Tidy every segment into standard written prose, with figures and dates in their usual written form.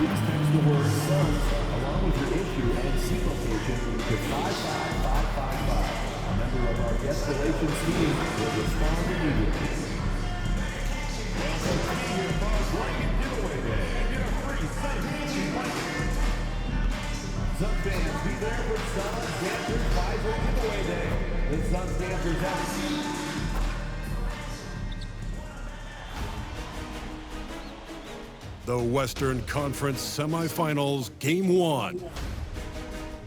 Please text the word SUNS along with your issue and seat location to 55555. A member of our guest relations team will respond immediately. Sun fans, be there for Suns Dancers Visor Giveaway Day. The Suns Dancers have... The Western Conference Semifinals, Game 1.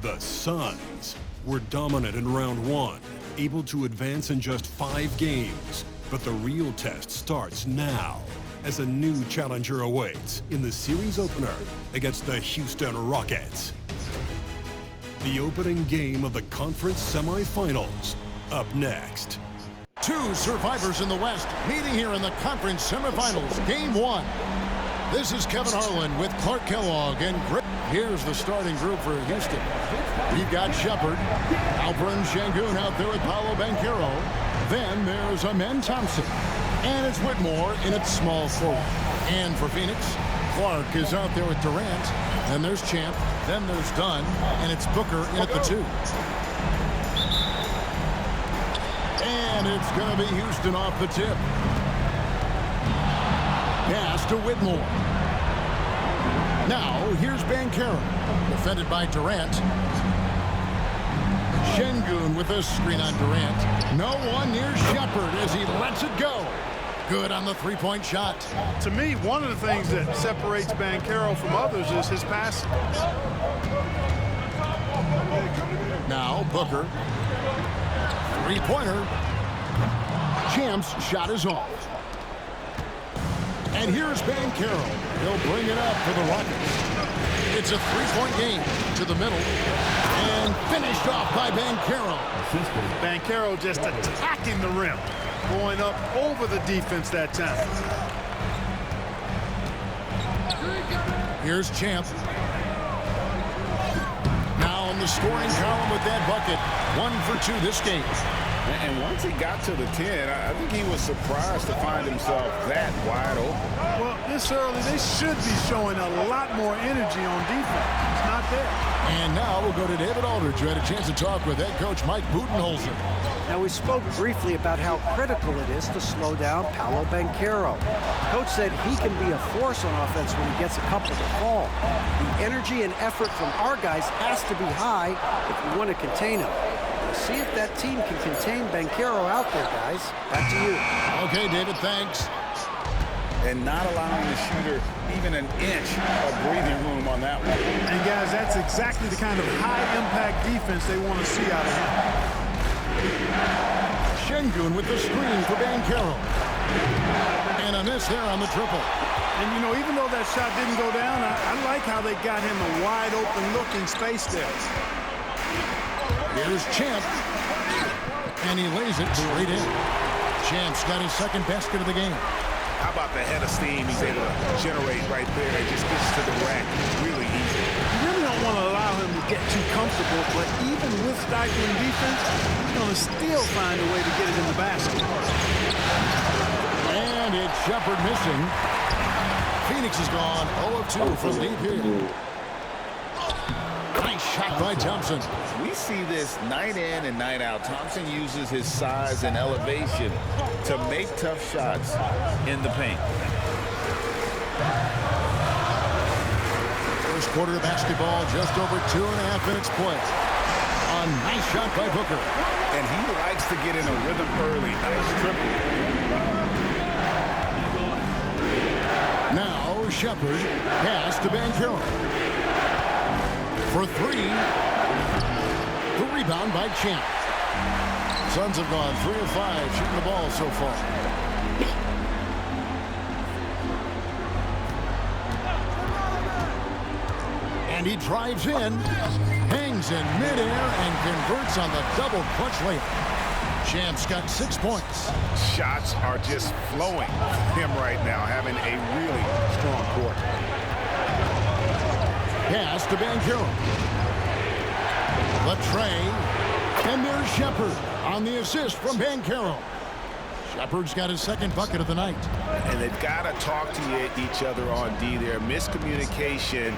The Suns were dominant in round 1, able to advance in just 5 games. But the real test starts now, as a new challenger awaits in the series opener against the Houston Rockets. The opening game of the conference semifinals, up next. Two survivors in the West meeting here in the conference semifinals, Game 1. This is Kevin Harlan with Clark Kellogg and Greg. Here's the starting group for Houston. We've got Shepard, Alperen Sengun out there with Paolo Banchero. Then there's Amen Thompson. And it's Whitmore in its small forward. And for Phoenix, Clark is out there with Durant. Then there's Champ. Then there's Dunn. And it's Booker in at the 2. And it's going to be Houston off the tip. Pass to Whitmore. Now, here's Banchero. Defended by Durant. Sengun with a screen on Durant. No one near Shepard as he lets it go. Good on the three-point shot. To me, one of the things that separates Banchero from others is his passing. Now, Booker. Three-pointer. Champ's shot is off. And here's Banchero. He'll bring it up for the Rockets. It's a three-point game to the middle. And finished off by Banchero. Banchero just attacking the rim. Going up over the defense that time. Here's Champ. Now on the scoring column with that bucket. 1 for 2 this game. And once he got to the 10, I think he was surprised to find himself that wide open. Well, this early, they should be showing a lot more energy on defense. It's not there. And now we'll go to David Aldridge, who had a chance to talk with head coach Mike Budenholzer. Now, we spoke briefly about how critical it is to slow down Paolo Banchero. Coach said he can be a force on offense when he gets a couple to fall. The energy and effort from our guys has to be high if we want to contain him. See if that team can contain Banchero out there, guys. Back to you. Okay, David, thanks. And not allowing the shooter even an inch of breathing room on that one. And, guys, that's exactly the kind of high-impact defense they want to see out of him. Sengun with the screen for Banchero. And a miss there on the triple. And, you know, even though that shot didn't go down, I like how they got him a wide-open look in space there. Here's Champ. And he lays it straight in. Champ's got his second basket of the game. How about the head of steam he's able to generate right there? It just gets to the rack really easy. You really don't want to allow him to get too comfortable, but even with stifling defense, he's going to still find a way to get it in the basket. And it's Shepard missing. Phoenix is gone 0 of 2 from deep here. Nice shot by Thompson. We see this night in and night out. Thompson uses his size and elevation to make tough shots in the paint. First quarter of basketball, just over 2.5 minutes play. A nice shot by Booker. And he likes to get in a rhythm early. Nice triple. Now Shepard pass to Banchero. For 3. The rebound by Champ. Suns have gone 3 of 5 shooting the ball so far. And he drives in, hangs in midair, and converts on the double clutch layup. Champ's got 6 points. Shots are just flowing for him right now, having a really strong quarter. Pass to Banchero. Latray. And there's Shepard on the assist from Banchero. Shepard's got his second bucket of the night. And they've got to talk to each other on D there. Miscommunication,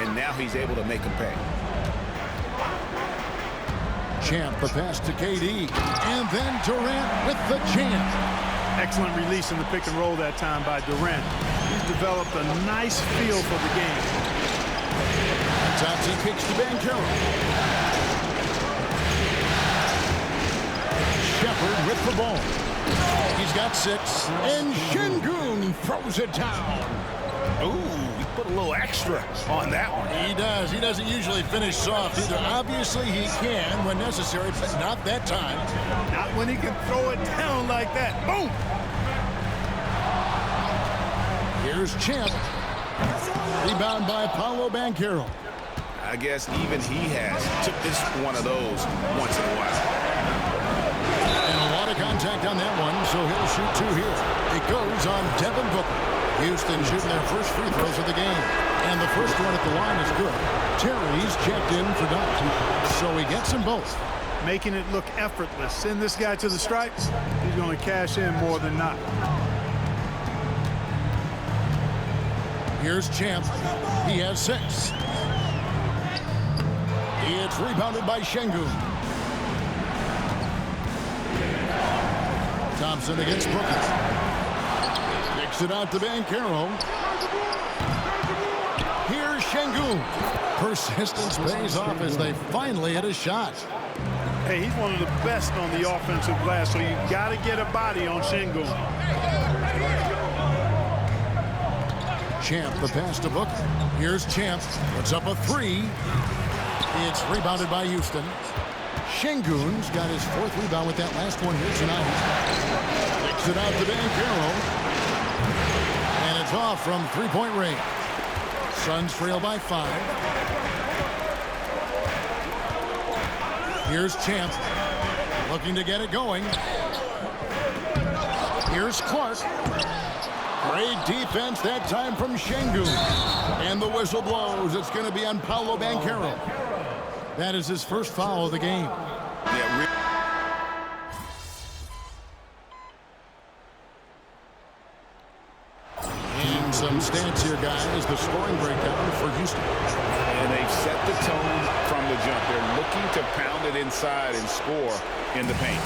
and now he's able to make them pay. Champ, the pass to KD. And then Durant with the jam. Excellent release in the pick and roll that time by Durant. He's developed a nice feel for the game. Thompson kicks to Banchero. Shepard with the ball. He's got 6. And Şengün throws it down. Ooh, he put a little extra on that one. He does. He doesn't usually finish soft either. Obviously, he can when necessary, but not that time. Not when he can throw it down like that. Boom! Here's Champ. Rebound by Paolo Banchero. I guess even he took this one of those once in a while. And a lot of contact on that one, so he'll shoot 2 here. It goes on Devin Booker. Houston shooting their first free throws of the game. And the first one at the line is good. Terry's checked in for dunk. So he gets them both. Making it look effortless. Send this guy to the stripes. He's going to cash in more than not. Here's Champ. He has 6. It's rebounded by Şengün. Thompson against Booker. Kicks it out to Banchero. Here's Şengün. Persistence pays off as they finally hit a shot. Hey, he's one of the best on the offensive glass, so you got to get a body on Şengün. Champ, the pass to Booker. Here's Champ. Puts up a 3. It's rebounded by Houston. Şengün's got his 4th rebound with that last one here tonight. Kicks it out to Banchero. And it's off from 3-point range. Suns trail by 5. Here's Champ. Looking to get it going. Here's Clark. Great defense that time from Şengün. And the whistle blows. It's going to be on Paolo Banchero. That is his first foul of the game. And some stats here, guys. The scoring breakdown for Houston. And they've set the tone from the jump. They're looking to pound it inside and score in the paint.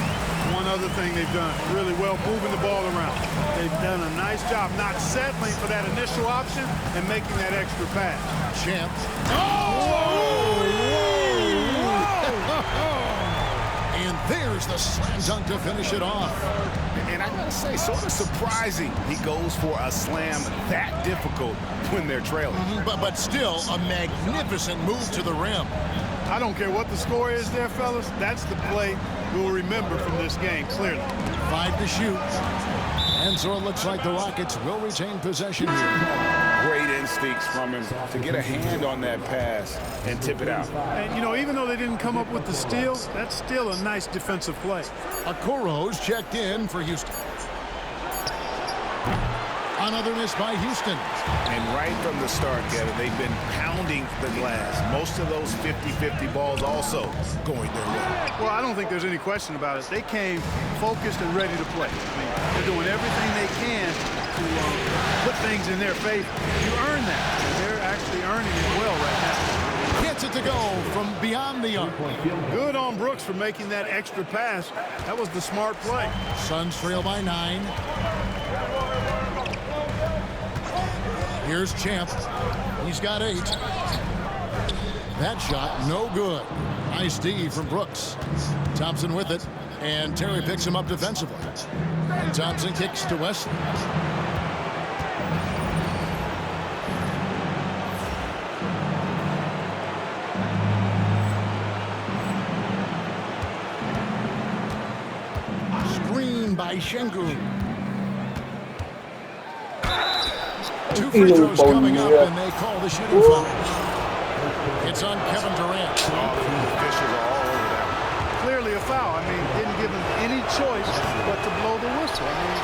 One other thing they've done really well, moving the ball around. They've done a nice job not settling for that initial option and making that extra pass. Champ. And there's the slam dunk to finish it off. And I gotta say, sort of surprising he goes for a slam that difficult when they're trailing. But still a magnificent move to the rim. I don't care what the score is there, fellas. That's the play we'll remember from this game, clearly. 5 to shoot. And so it looks like the Rockets will retain possession here. Great instincts from him to get a hand on that pass and tip it out. And, you know, even though they didn't come up with the steal, that's still a nice defensive play. Okoro's checked in for Houston. Another miss by Houston. And right from the start, Kevin, they've been pounding the glass. Most of those 50-50 balls also going their way. Well, I don't think there's any question about it. They came focused and ready to play. I mean, they're doing everything they can to put things in their favor. You earn that. And they're actually earning it well right now. Gets it to go from beyond the arc. Good on Brooks for making that extra pass. That was the smart play. Suns trail by 9. Here's Champ. He's got 8. That shot, no good. Nice D from Brooks. Thompson with it. And Terry picks him up defensively. And Thompson kicks to Wesley. Screen by Şengün. 2 free throws coming up, and they call the shooting foul. It's on Kevin Durant. Officials are all over that. Clearly a foul. I mean, didn't give him any choice but to blow the whistle. I mean,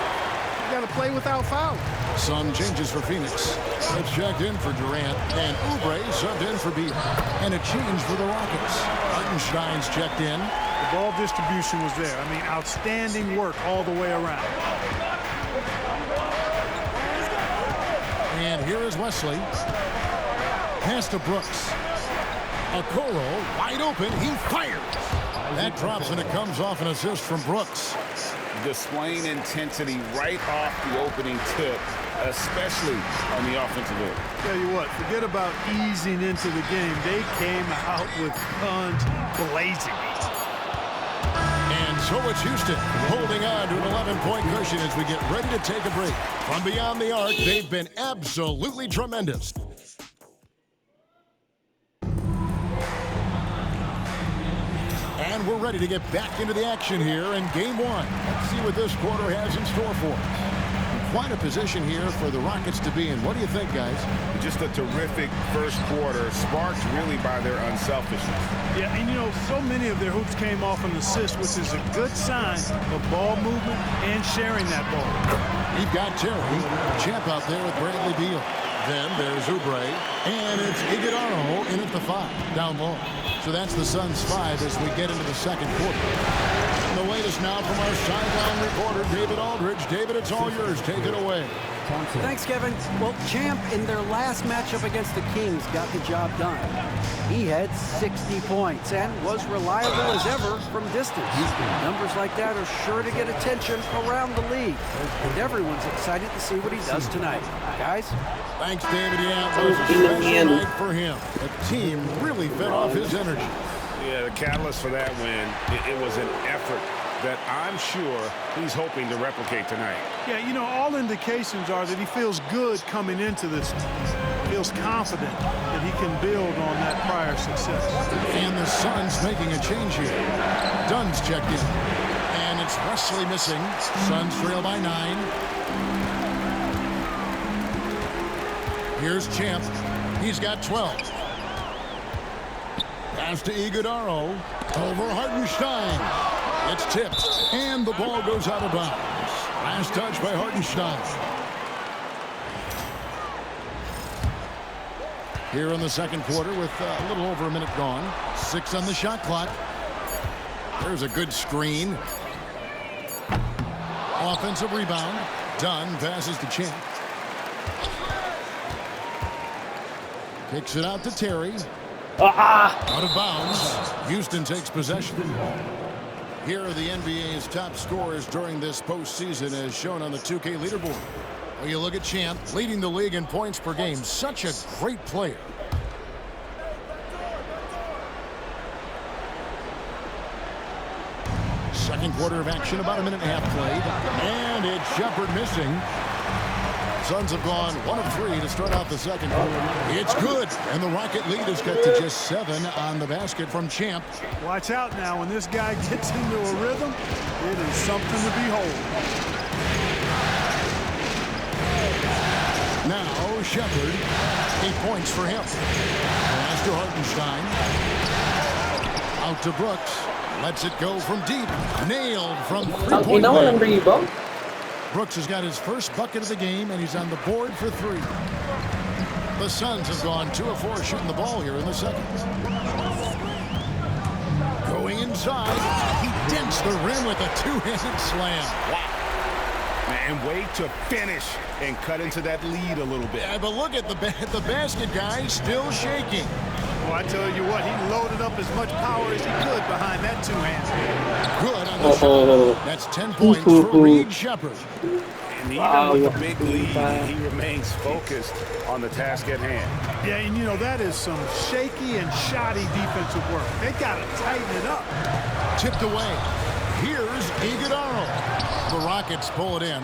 you got to play without foul. Some changes for Phoenix. It's checked in for Durant, and Oubre subbed in for Beal. And a change for the Rockets. Hartenstein's checked in. The ball distribution was there. I mean, outstanding work all the way around. And here is Wesley. Pass to Brooks. Okoro wide open. He fires. That drops and it comes off an assist from Brooks. Displaying intensity right off the opening tip, especially on the offensive end. Tell you what, forget about easing into the game. They came out with guns blazing. And so it's Houston holding on to an 11-point cushion as we get ready to take a break. From beyond the arc, they've been absolutely tremendous. And we're ready to get back into the action here in game one. Let's see what this quarter has in store for us. Quite a position here for the Rockets to be in. What do you think, guys? Just a terrific first quarter, sparked really by their unselfishness. Yeah, and you know, so many of their hoops came off an assist, which is a good sign of ball movement and sharing that ball. You've got Terry, Champ out there with Bradley Beal. Then there's Oubre, and it's Iguodala in at the 5, down low. So that's the Suns' 5 as we get into the second quarter. And the latest now from our sideline reporter, David Aldridge. David, it's all yours. Take it away. Thanks, Kevin. Well, Champ in their last matchup against the Kings got the job done. He had 60 points and was reliable as ever from distance. Numbers like that are sure to get attention around the league. And everyone's excited to see what he does tonight. Guys? Thanks, David. Yeah, it was a special night for him. The team really fed off his energy. Yeah, the catalyst for that win, it was an effort that I'm sure he's hoping to replicate tonight. Yeah, you know, all indications are that he feels good coming into this. Feels confident that he can build on that prior success. And the Suns making a change here. Dunn's checked in. And it's Wesley missing. Suns trail by 9. Here's Champ. He's got 12. Pass to Iguodala. Over Hartenstein. It's tipped. And the ball goes out of bounds. Last touch by Hartenstein. Here in the second quarter with a little over a minute gone. 6 on the shot clock. There's a good screen. Offensive rebound. Dunn passes to Champ. Kicks it out to Terry. Out of bounds. Houston takes possession. Here are the NBA's top scorers during this postseason as shown on the 2K leaderboard. Well, you look at Champ, leading the league in points per game. Such a great player. Second quarter of action, about a minute and a half played. And it's Shepherd missing. Suns have gone 1 of 3 to start out the second quarter. It's good, and the Rocket lead has got to just 7 on the basket from Champ. Watch out now. When this guy gets into a rhythm, it is something to behold. Now Shepherd, 8 points for him. Pass to Hartenstein. Out to Brooks. Lets it go from deep. Nailed from three-point line. Brooks has got his first bucket of the game, and he's on the board for 3. The Suns have gone 2 of 4 shooting the ball here in the second. Going inside. He dents the rim with a 2-handed slam. Wow. And wait to finish and cut into that lead a little bit. Yeah, but look at the basket guy still shaking. Well, I tell you what, he loaded up as much power as he could behind that 2-hand. Good on the shot. That's 10 points for Reed Shepherd. And even with the big lead, he remains focused on the task at hand. Yeah, and you know, that is some shaky and shoddy defensive work. They got to tighten it up. Tipped away. Here's Iguodala. The Rockets pull it in.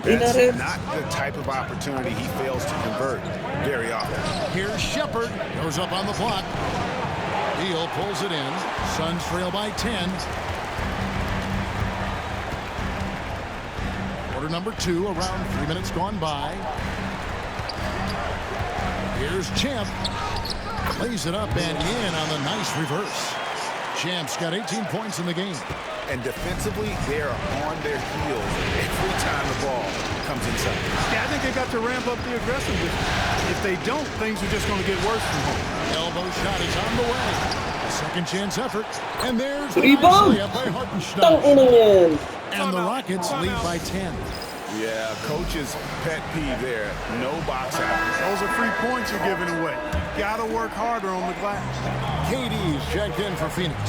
That's not the type of opportunity he fails to convert very often. Here's Shepherd. Goes up on the block. Beal pulls it in. Suns trail by 10. Quarter number 2, around 3 minutes gone by. Here's Champ. Lays it up and in on the nice reverse. Champ's got 18 points in the game. And defensively, they are on their heels every time the ball comes inside. Yeah, I think they got to ramp up the aggressiveness. If they don't, things are just going to get worse from here. Elbow shot is on the way. Second chance effort. And there's the Rebound. layup by Hartenstein. Tangina yan. And the Rockets lead by 10. Yeah, coach's pet peeve there. No box out. Those are free points you're giving away. Got to work harder on the glass. KD's checked in for Phoenix.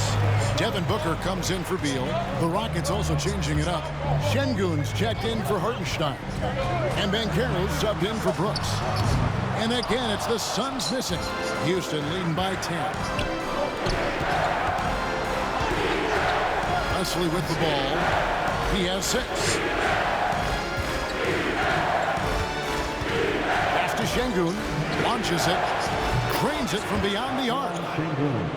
Devin Booker comes in for Beal. The Rockets also changing it up. Şengün's checked in for Hartenstein. And Banchero's subbed in for Brooks. And again, it's the Suns missing. Houston leading by 10. Wesley with the ball. He has 6. Pass to Şengün. Launches it. Cranes it from beyond the arc.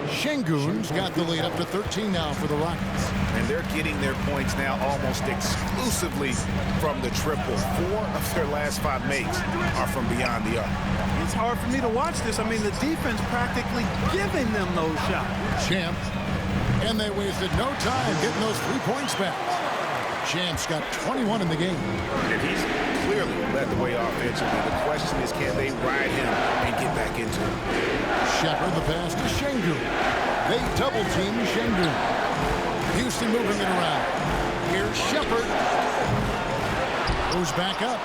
Şengün's got the lead up to 13 now for the Rockets. And they're getting their points now almost exclusively from the triple. 4 of their last 5 makes are from beyond the arc. It's hard for me to watch this. I mean, the defense practically giving them those shots. Champ. And they wasted no time getting those 3 points back. Champ's got 21 in the game. And he's clearly led the way offensively. The question is, can they ride him and get back into it? Shepherd the pass to Şengün. They double team Şengün. Houston moving it around. Here's Shepherd. Goes back up.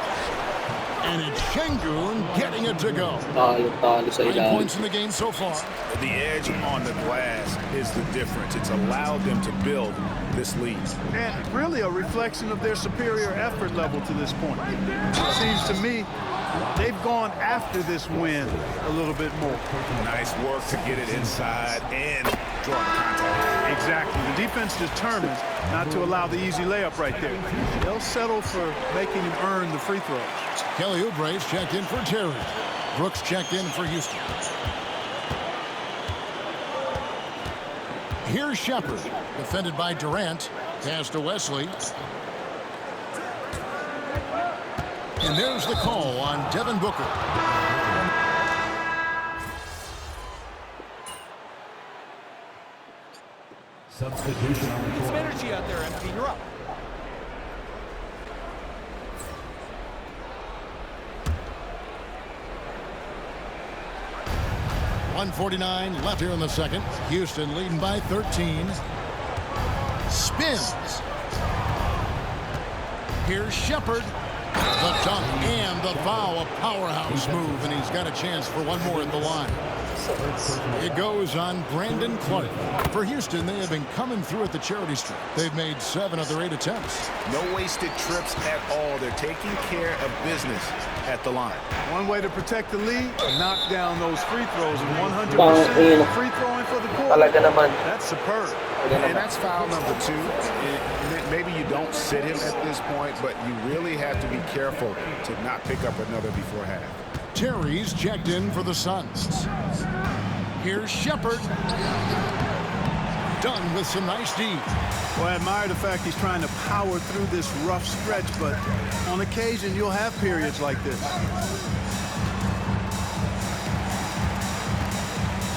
And it's Şengün getting it to go. Talo sa 9 ilalim. points in the game so far. The edge on the glass is the difference. It's allowed them to build this lead. And really a reflection of their superior effort level to this point. It seems to me they've gone after this win a little bit more. Nice work to get it inside and draw the contact. Exactly. The defense determines not to allow the easy layup right there. They'll settle for making him earn the free throws. Kelly Oubre's checked in for Terry. Brooks checked in for Houston. Here's Shepherd, defended by Durant. Pass to Wesley. And there's the call on Devin Booker. Substitution on the court. Some energy out there, Anthony. You're up. .149 left here in the second. Houston leading by 13. Spins. Here's Shepherd. The dunk and the foul. A powerhouse move, and he's got a chance for one more at the line. It goes on Brandon Clark. For Houston, they have been coming through at the charity stripe. They've made 7 of their 8 attempts. No wasted trips at all. They're taking care of business at the line. One way to protect the lead, knock down those free throws, and 100% free throwing for the quarter. Talaga naman. That's superb. And that's foul number 2. Maybe you don't sit him at this point, but you really have to be careful to not pick up another before half. Terry's checked in for the Suns. Here's Shepherd. Done with some nice D. Well, I admire the fact he's trying to power through this rough stretch, but on occasion you'll have periods like this.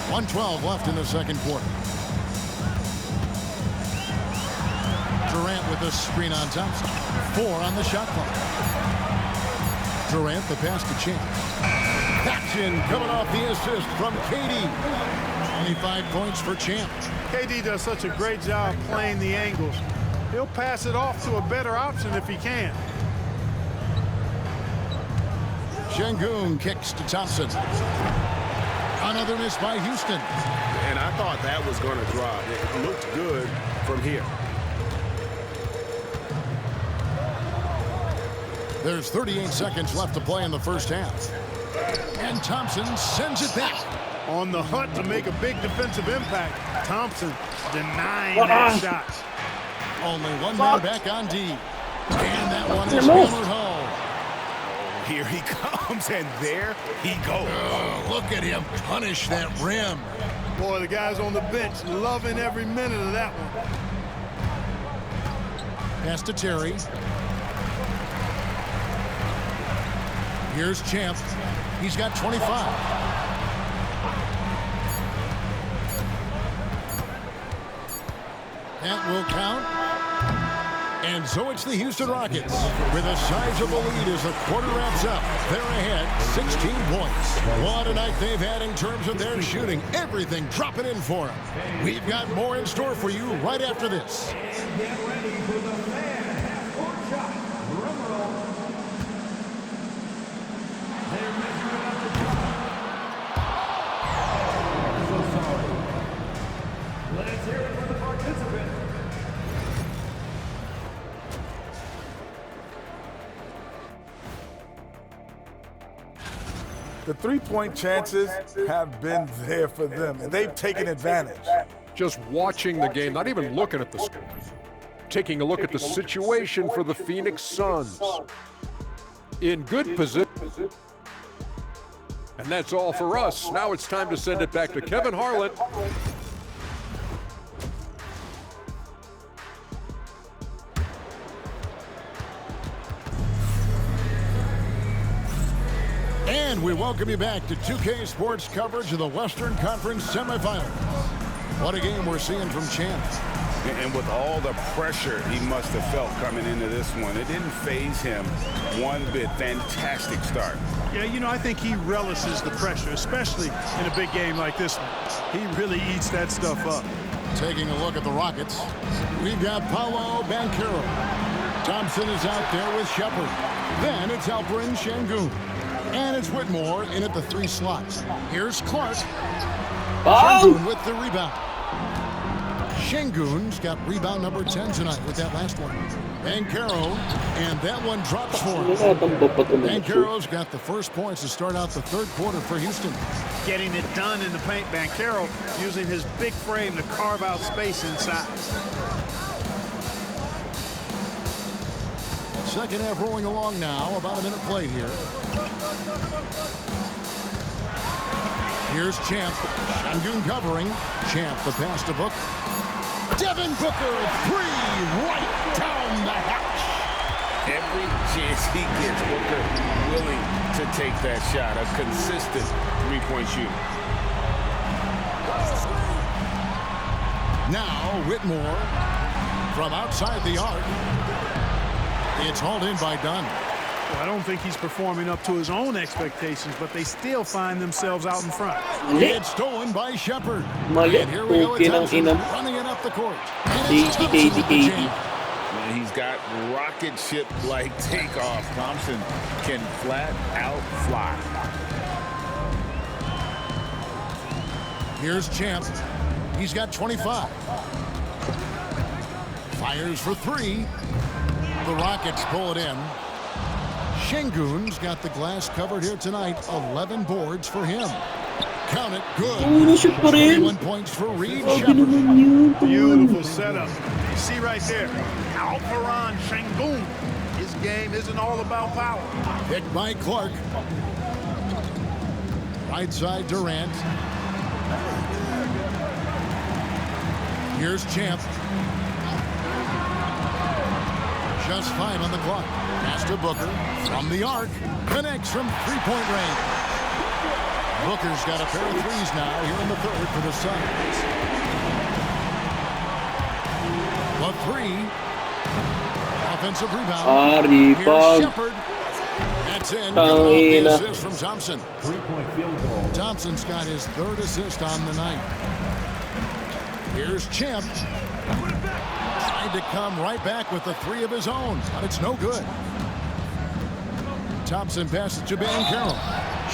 1:12 left in the second quarter. Durant with a screen on Thompson. 4 on the shot clock. Durant the pass to Champ. Action coming off the assist from KD. 25 points for Champ. KD does such a great job playing the angles. He'll pass it off to a better option if he can. Şengün kicks to Thompson. Another miss by Houston. And I thought that was going to drop. It looked good from here. There's 38 seconds left to play in the first half. And Thompson sends it back. On the hunt to make a big defensive impact, Thompson denying that shot. Only one man back on D. And that one is hammered home. Here he comes, and there he goes. Look at him punish that rim. Boy, the guys on the bench loving every minute of that one. Pass to Terry. Here's Champ. He's got 25. That will count. And so it's the Houston Rockets with a sizable lead as the quarter wraps up. They're ahead 16 points. What a night they've had in terms of their shooting. Everything dropping in for them. We've got more in store for you right after this. Get ready for the fan half-court shot. Drum roll. They're measuring up the shot. So sorry. Let's hear it for the participant. The three-point chances have been there for them, and they've taken advantage. Just watching the game, not even looking at the score. Taking a look at the situation for the Phoenix Suns. In good position. And that's all for us. Now it's time to send it back to Kevin Harlan. And we welcome you back to 2K Sports coverage of the Western Conference semifinals. What a game we're seeing from Champ. And with all the pressure he must have felt coming into this one, it didn't faze him one bit. Fantastic start. Yeah, you know, I think he relishes the pressure, especially in a big game like this one. He really eats that stuff up. Taking a look at the Rockets, we've got Paolo Banchero. Thompson is out there with Shepard. Then it's Alperen Sengun. And it's Whitmore in at the 3 slot. Here's Clark. Sengun with the rebound. Sengun's got rebound number 10 tonight with that last one. Banchero, and that one drops for him. Banchero's got the first points to start out the third quarter for Houston. Getting it done in the paint, Banchero using his big frame to carve out space inside. Second half rolling along now, about a minute played here. Here's Champ. Sengun covering. Champ, the pass to Book. Devin Booker, 3 right down the hatch. Every chance he gets, Booker willing to take that shot. A consistent three-point shooter. Now Whitmore from outside the arc. It's hauled in by Dunn. Well, I don't think he's performing up to his own expectations, but they still find themselves out in front. It's stolen by Shepard. And here we go with Thompson running it up the court. And it's Thompson with the jam. And he's got rocket ship-like takeoff. Thompson can flat out fly. Here's Champ. He's got 25. Fires for 3. The Rockets pull it in. Sengun's got the glass covered here tonight. 11 boards for him. Count it. Good. 21 points for Reed Shepard. Beautiful setup. You see right there, Alperen Sengun. His game isn't all about power. Picked by Clark. Right side Durant. Here's Champ. Just 5 on the clock. Pass to Booker from the arc. Connects from 3-point range. Booker's got a pair of threes now here in the third for the Suns. The 3. Offensive rebound. Here's Shepard. That's in. The assist from Thompson. 3-point field goal. Thompson's got his 3rd assist on the night. Here's Champ. Tried to come right back with the 3 of his own, but it's no good. Thompson passes to Banchero.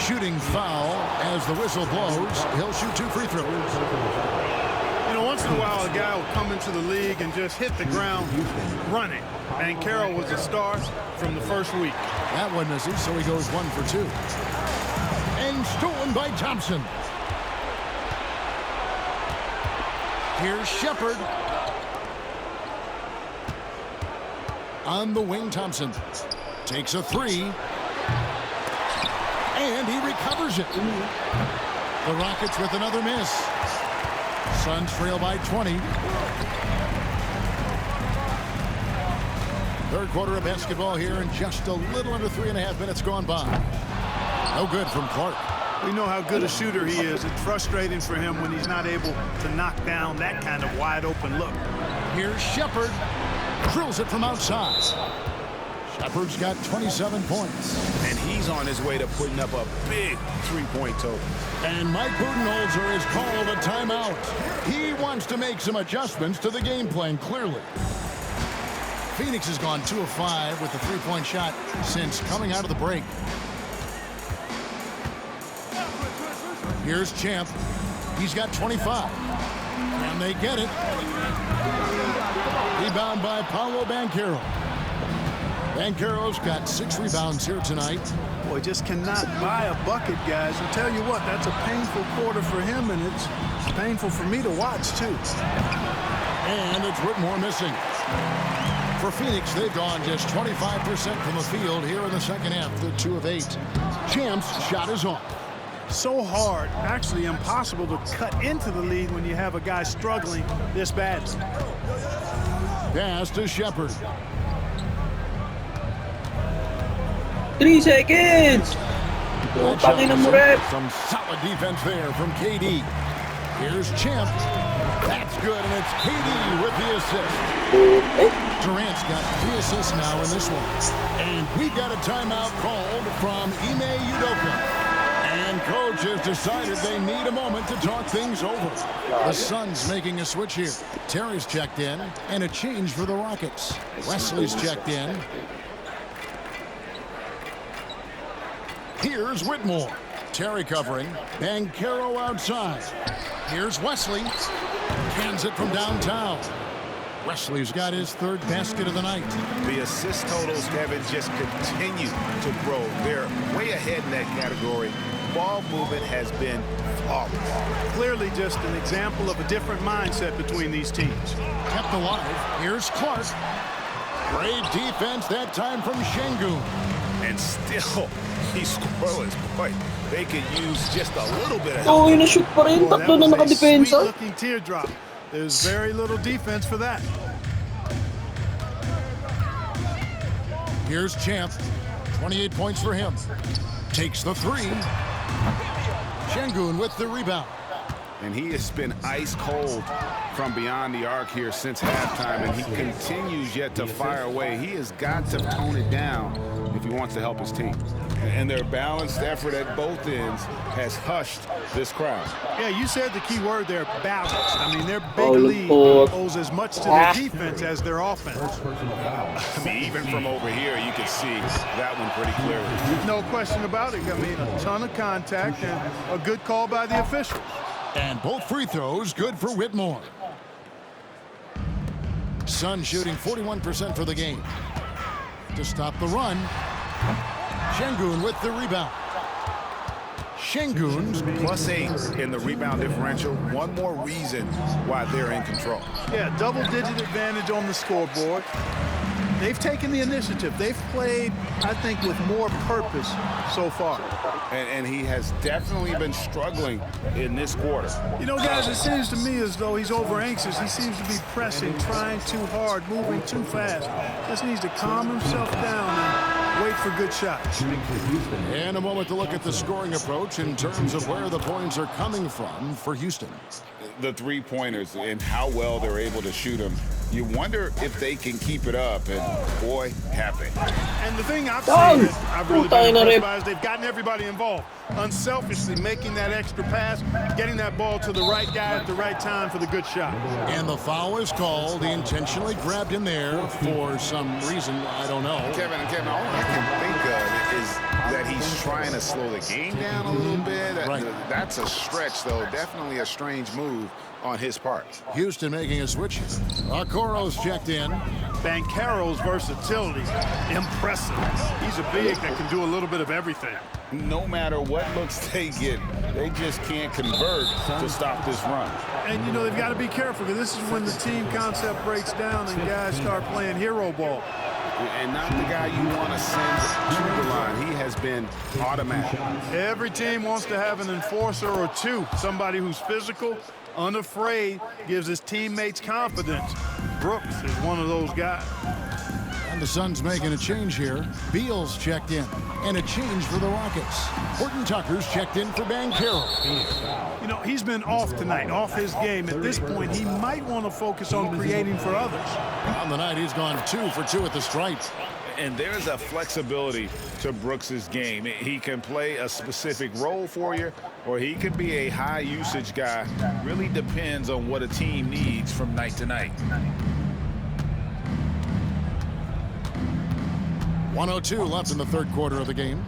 Shooting foul as the whistle blows. He'll shoot 2 free throws. You know, once in a while, a guy will come into the league and just hit the ground running. Banchero was a star from the first week. That one misses, so he goes 1 for 2. And stolen by Thompson. Here's Shepard. On the wing, Thompson takes a 3. And he recovers it. The Rockets with another miss. Suns trail by 20. Third quarter of basketball here, and just a little under 3.5 minutes gone by. No good from Clark. We know how good a shooter he is. It's frustrating for him when he's not able to knock down that kind of wide open look. Here's Shepard. Drills it from outside. Shepard's got 27 points. And he's on his way to putting up a big three-point total. And Mike Budenholzer has called a timeout. He wants to make some adjustments to the game plan, clearly. Phoenix has gone 2 of 5 with the three-point shot since coming out of the break. Here's Champ. He's got 25. And they get it. Rebound by Paolo Banchero. Banchero's got 6 rebounds here tonight. Boy, just cannot buy a bucket, guys. And tell you what, that's a painful quarter for him, and it's painful for me to watch, too. And it's Whitmore missing. For Phoenix, they've gone just 25% from the field here in the second half. They're 2 of 8. Champ's shot is off. So hard, actually impossible to cut into the lead when you have a guy struggling this badly. Pass to Shepard. 3 seconds! Some solid defense there from KD. Here's Champ. That's good, and it's KD with the assist. Durant's got 3 assists now in this one. And we got a timeout called from Ime Udoka. And coach has decided they need a moment to talk things over. The Suns making a switch here. Terry's checked in, and a change for the Rockets. Wesley's checked in. Here's Whitmore. Terry covering. Banchero outside. Here's Wesley. Cans it from downtown. Wesley's got his 3rd basket of the night. The assist totals, Kevin, just continue to grow. They're way ahead in that category. Ball movement has been flawless. Clearly just an example of a different mindset between these teams. Kept alive. Here's Clark. Great defense that time from Şengün. And still, he's scoreless. Boy, they could use just a little bit of help. na-shoot pa rin. Tatlo na nakadepensa. Sweet-looking teardrop. There's very little defense for that. Here's Champ. 28 points for him. Takes the 3. Şengün with the rebound. And he has been ice cold from beyond the arc here since halftime, and he continues yet to fire away. He has got to tone it down if he wants to help his team. And their balanced effort at both ends has hushed this crowd. Yeah, you said the key word there, balance. I mean, their big lead owes as much to their defense as their offense. I mean, even from over here, you can see that one pretty clearly. No question about it. I mean, a ton of contact and a good call by the officials. And both free throws good for Whitmore. Suns shooting 41% for the game. To stop the run, Şengün with the rebound. Şengün's +8 in the rebound differential. One more reason why they're in control. Yeah, double-digit advantage on the scoreboard. They've taken the initiative. They've played, I think, with more purpose so far. And he has definitely been struggling in this quarter. You know, guys, it seems to me as though he's over-anxious. He seems to be pressing, trying too hard, moving too fast. Just needs to calm himself down and wait for good shots. And a moment to look at the scoring approach in terms of where the points are coming from for Houston. The three-pointers and how well they're able to shoot them. You wonder if they can keep it up, and boy, have they. And the thing I've seen that I've really been impressed by is they've gotten everybody involved. Unselfishly making that extra pass, getting that ball to the right guy at the right time for the good shot. And the foul is called. He intentionally grabbed him there for some reason, I don't know. Kevin, all I can think of is that he's trying to slow the game down a little bit. Right. That's a stretch, though. Definitely a strange move on his part. Houston making a switch. Okoro's checked in. Banchero's versatility, impressive. He's a big that can do a little bit of everything. No matter what looks they get, they just can't convert to stop this run. And, you know, they've got to be careful because this is when the team concept breaks down and guys start playing hero ball. And not the guy you want to send to the line. He has been automatic. Every team wants to have an enforcer or two, somebody who's physical, unafraid, gives his teammates confidence. Brooks is one of those guys. And the Suns making a change here. Beal's checked in. And a change for the Rockets. Horton Tucker's checked in for Banchero. You know, he's been off tonight, off his game. At this point, he might want to focus on creating for others. On the night, he's gone 2 for 2 at the stripe. And there's a flexibility to Brooks's game. He can play a specific role for you, or he could be a high-usage guy. Really depends on what a team needs from night to night. 1:02 left in the third quarter of the game.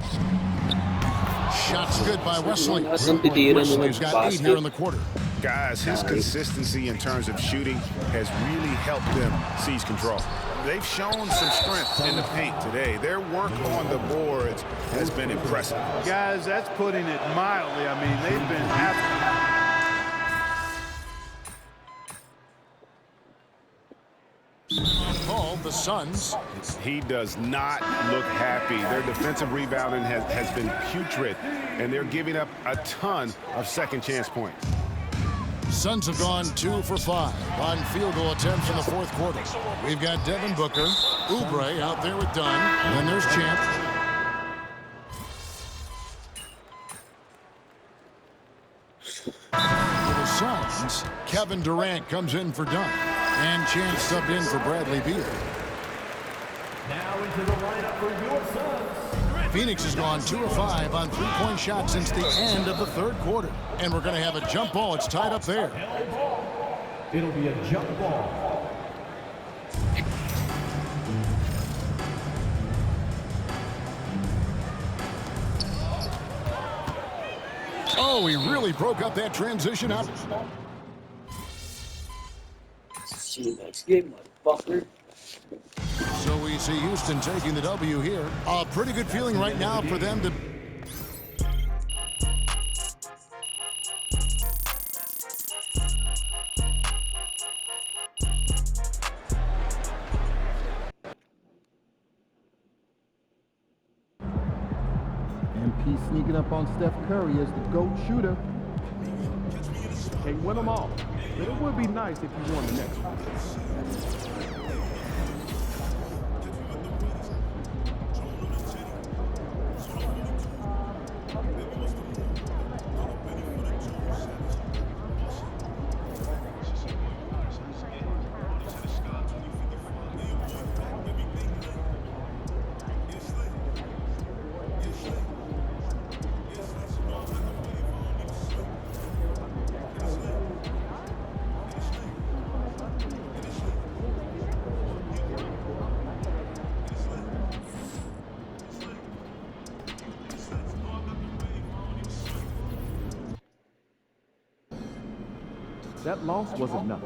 Shots good by Wesley. Wesley's got 8 here in the quarter. Guys, his consistency in terms of shooting has really helped them seize control. They've shown some strength in the paint today. Their work on the boards has been impressive. Guys, that's putting it mildly. I mean, they've been absolutely... Called the Suns. He does not look happy. Their defensive rebounding has been putrid, and they're giving up a ton of second chance points. Suns have gone 2 for 5 on field goal attempts in the fourth quarter. We've got Devin Booker, Oubre out there with Dunn, and there's Champ. For the Suns, Kevin Durant comes in for Dunn, and Champ subbed in for Bradley Beal. Now into the lineup for your Suns. Phoenix has gone 2 of 5 on three-point shots since the end of the third quarter. And we're going to have a jump ball. It's tied up there. It'll be a jump ball. Oh, he really broke up that transition out. See you next game, motherfucker. So we see Houston taking the W here. A pretty good feeling right now for them to... MP sneaking up on Steph Curry as the GOAT shooter. Can't win them all, but it would be nice if you won the next one. That loss was enough.